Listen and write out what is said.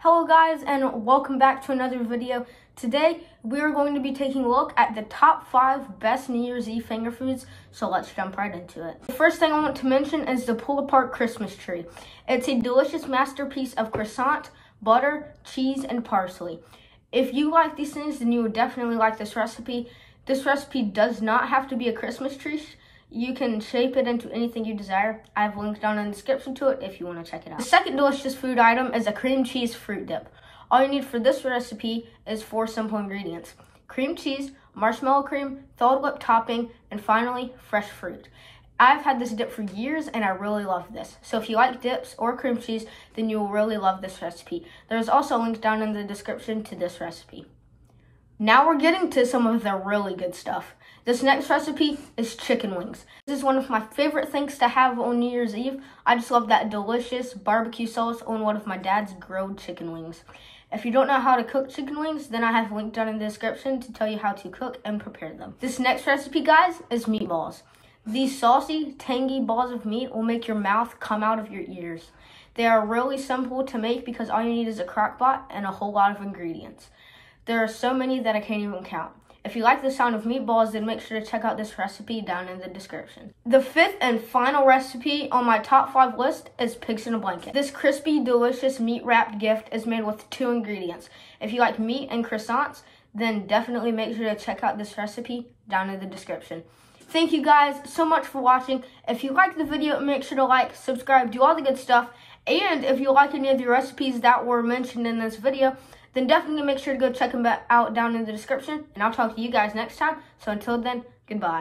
Hello guys, and welcome back to another video. Today we are going to be taking a look at the top 5 best New Year's Eve finger foods, so let's jump right into it. The first thing I want to mention is the pull apart Christmas tree. It's a delicious masterpiece of croissant, butter, cheese, and parsley. If you like these things, then you would definitely like this recipe. This recipe does not have to be a Christmas tree. You can shape it into anything you desire. I have linked down in the description to it if you want to check it out. The second delicious food item is a cream cheese fruit dip. All you need for this recipe is 4 simple ingredients: cream cheese, marshmallow cream, thawed whipped topping, and finally, fresh fruit. I've had this dip for years and I really love this. So if you like dips or cream cheese, then you will really love this recipe. There's also a link down in the description to this recipe. Now we're getting to some of the really good stuff. This next recipe is chicken wings. This is one of my favorite things to have on New Year's Eve. I just love that delicious barbecue sauce on one of my dad's grilled chicken wings. If you don't know how to cook chicken wings, then I have linked down in the description to tell you how to cook and prepare them. This next recipe, guys, is meatballs. These saucy, tangy balls of meat will make your mouth come out of your ears. They are really simple to make because all you need is a crock pot and a whole lot of ingredients. There are so many that I can't even count. If you like the sound of meatballs, then make sure to check out this recipe down in the description. The fifth and final recipe on my top 5 list is pigs in a blanket. This crispy, delicious meat-wrapped gift is made with 2 ingredients. If you like meat and croissants, then definitely make sure to check out this recipe down in the description. Thank you guys so much for watching. If you liked the video, make sure to like, subscribe, do all the good stuff. And if you like any of the recipes that were mentioned in this video, then definitely make sure to go check them out down in the description. And I'll talk to you guys next time. So until then, goodbye.